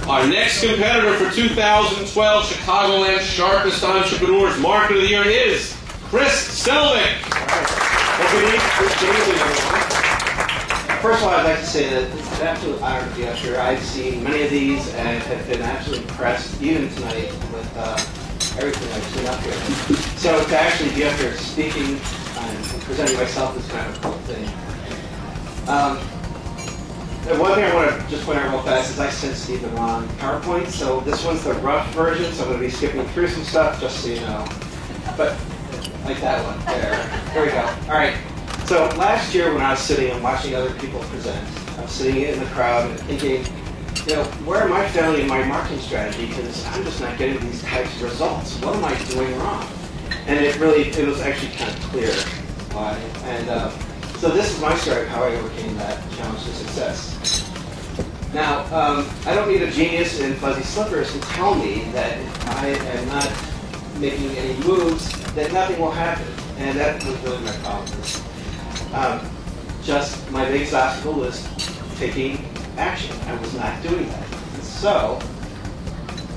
Our next competitor for 2012 Chicagoland's Sharpest Entrepreneurs Market of the Year is Chris Selvig. Well, good evening, everyone. First of all, I'd like to say that it's an absolute honor to be up here. I've seen many of these and have been absolutely impressed, even tonight, with everything I've seen up here. So to actually be up here speaking and presenting myself is kind of a cool thing. The one thing I want to just point out real fast is I sent Steve the wrong PowerPoint, so this one's the rough version, so I'm going to be skipping through some stuff just so you know. But like that one, there we go. All right, so last year when I was sitting and watching other people present, I was sitting in the crowd and thinking, you know, where am I failing in my marketing strategy? Because I'm just not getting these types of results. What am I doing wrong? And it was actually kind of clear why. And so this is my story of how I overcame that challenge to success. Now, I don't need a genius in fuzzy slippers to tell me that if I am not making any moves, that nothing will happen. And that was really my problem. Just my biggest obstacle was taking action. I was not doing that. And so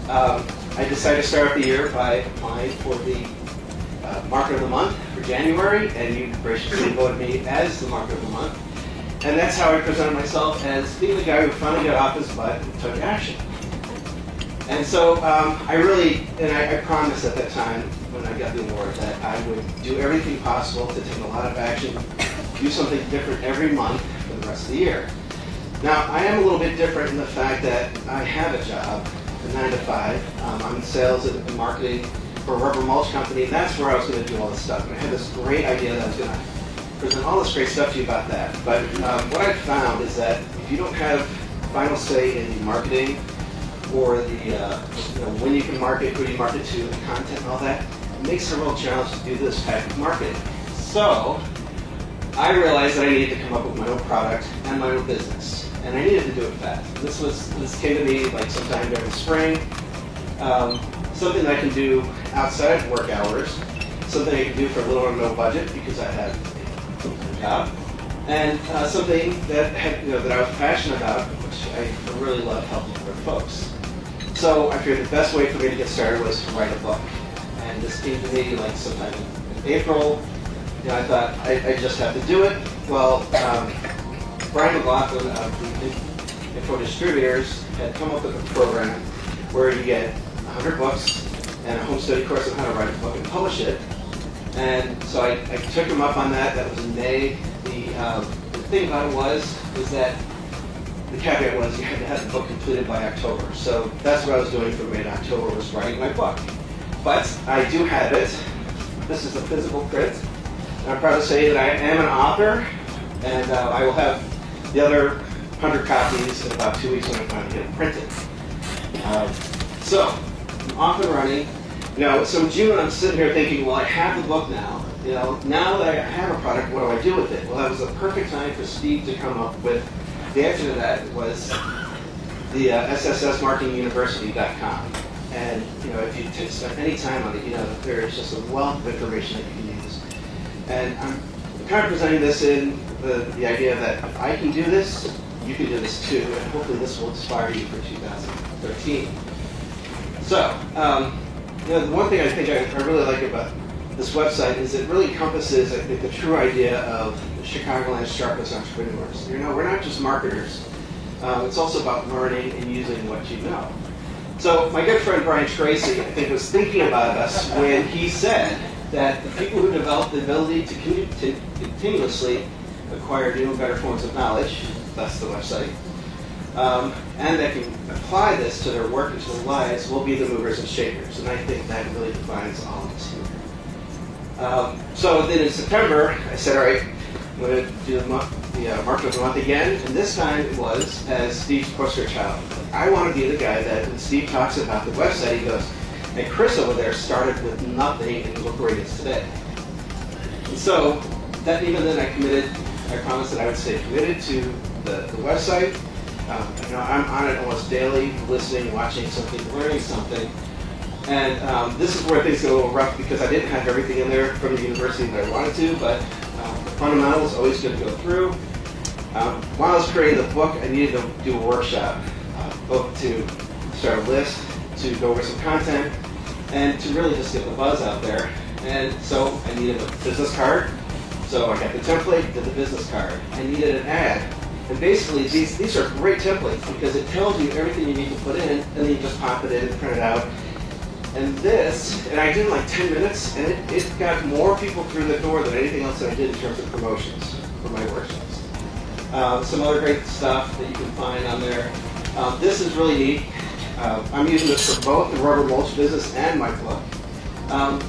I decided to start the year by applying for the Market of the Month for January, and you graciously voted me as the Market of the Month. And that's how I presented myself, as being the guy who finally got off his butt and took action. And so I promised at that time when I got the award that I would do everything possible to take a lot of action, do something different every month for the rest of the year. Now, I am a little bit different in the fact that I have a job, a 9 to 5. I'm in sales and marketing for a rubber mulch company, and that's where I was going to do all this stuff. And I had this great idea that I was going to present all this great stuff to you about that. But what I found is that if you don't have final say in the marketing or the when you can market, who you market to, the content and all that, it makes it a real challenge to do this type of marketing. So I realized that I needed to come up with my own product and my own business, and I needed to do it fast. This came to me like sometime during the spring. Something that I can do outside of work hours, something I can do for a little or no budget because I have a job, and something that that I was passionate about, which I really love helping other folks. So I figured the best way for me to get started was to write a book, and this came to me like sometime in April. I thought I just have to do it. Well, Brian McLaughlin of the Info Distributors had come up with a program where you get 100 books and a home study course on how to write a book and publish it. And so I took him up on that. That was in May. The thing about it was that the caveat was you had to have the book completed by October. So that's what I was doing from May to October, was writing my book. But I do have it. This is a physical print. And I'm proud to say that I am an author, and I will have the other 100 copies in about 2 weeks when I finally get it printed. So I'm off and running. So in June I'm sitting here thinking, well, I have the book now. Now that I have a product, what do I do with it? Well, that was the perfect time for Steve to come up with the answer to that was the SSSmarketinguniversity.com. And if you spend any time on it, there's just a wealth of information that you can use. And I'm kind of presenting this in the idea that if I can do this, you can do this too, and hopefully this will inspire you for 2013. So, the one thing I think I really like about this website is it really encompasses, I think, the true idea of Chicagoland's Sharpest Entrepreneurs. We're not just marketers. It's also about learning and using what you know. So my good friend Brian Tracy, I think, was thinking about us when he said that the people who develop the ability to continuously acquire new and better forms of knowledge, that's the website, and that can apply this to their work and to their lives will be the movers and shakers. And I think that really defines all of us here. So then in September, I said, all right, I'm going to do the Market of the Month again. And this time it was as Steve's poster child. I want to be the guy that when Steve talks about the website, he goes, and Chris over there started with nothing and look where he is today. And so that even then I promised that I would stay committed to the website. I'm on it almost daily, listening, watching something, learning something. And this is where things get a little rough because I didn't have everything in there from the university that I wanted to, but the fundamentals always good to go through. While I was creating the book, I needed to do a workshop, both to start a list, to go over some content, and to really just get the buzz out there. And so I needed a business card. So I got the template, did the business card. I needed an ad. And basically, these are great templates because it tells you everything you need to put in, and then you just pop it in and print it out. And this, and I did in like 10 minutes, and it got more people through the door than anything else that I did in terms of promotions for my workshops. Some other great stuff that you can find on there. This is really neat. I'm using this for both the rubber mulch business and my book.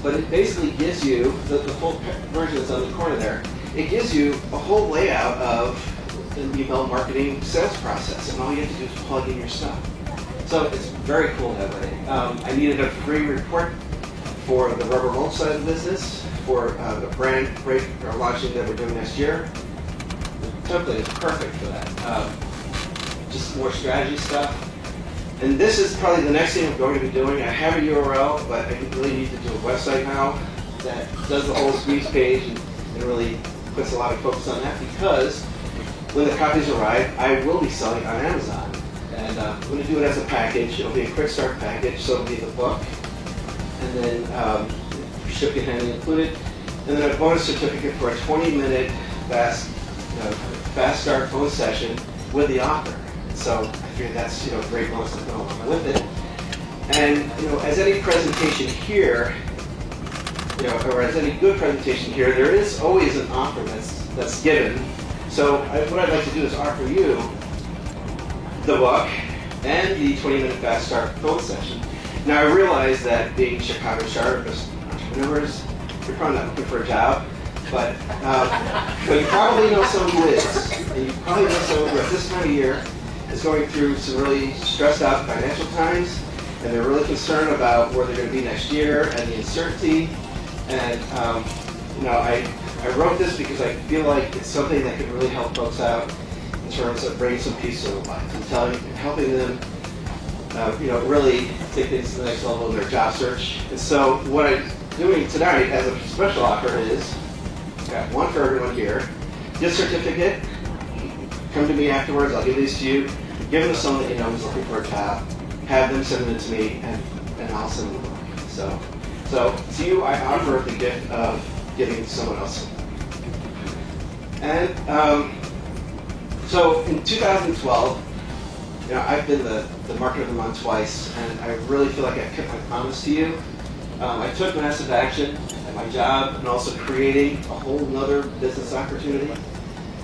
But it basically gives you, the full version that's on the corner there, it gives you a whole layout of the email marketing sales process, and all you have to do is plug in your stuff. So it's very cool that way. I needed a free report for the rubber mulch side of the business, for the brand break or launching that we're doing next year. The template is perfect for that. Just more strategy stuff. And this is probably the next thing I'm going to be doing. I have a URL, but I really need to do a website now that does the whole squeeze page and really puts a lot of focus on that, because when the copies arrive, I will be selling on Amazon. And I'm going to do it as a package. It'll be a quick start package, so it'll be the book, and then shipping and handling included, and then a bonus certificate for a 20-minute fast start phone session with the author. So I figured that's a great bonus to go along with it. And as any presentation here, or as any good presentation here, there is always an offer that's given. So what I'd like to do is offer you the book and the 20-minute fast start phone session. Now I realize that being Chicago startup entrepreneurs, you're probably not looking for a job, but you probably know someone who is, and you probably know someone who at this time of year is going through some really stressed out financial times, and they're really concerned about where they're going to be next year and the uncertainty. And I wrote this because I feel like it's something that could really help folks out in terms of bringing some peace to their life and helping them, really take things to the next level in their job search. And so what I'm doing tonight as a special offer is, I've got one for everyone here, gift certificate. Come to me afterwards, I'll give these to you. Give them to someone that you know who's looking for a job. Have them send it to me, and I'll send them the book. So to you, I offer the gift of giving it to someone else. And so in 2012, I've been the Marketer of the Month twice, and I really feel like I kept my promise to you. I took massive action at my job and also creating a whole nother business opportunity.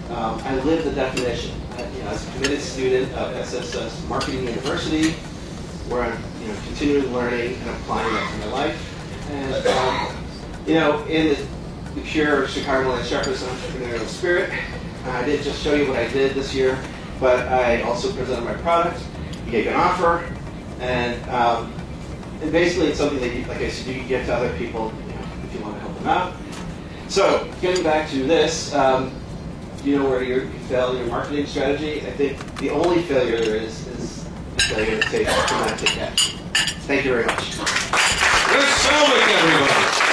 I live the definition. As a committed student of SSS Marketing University, where I'm continually learning and applying that to my life. And in the pure Chicagoland sharpest entrepreneurial spirit, I didn't just show you what I did this year, but I also presented my product, gave an offer, and basically it's something that, like I said, you can give to other people if you want to help them out. So getting back to this. Where you fail in your marketing strategy? I think the only failure there is failure to not take action. Thank you very much. Chris Selvig, everybody.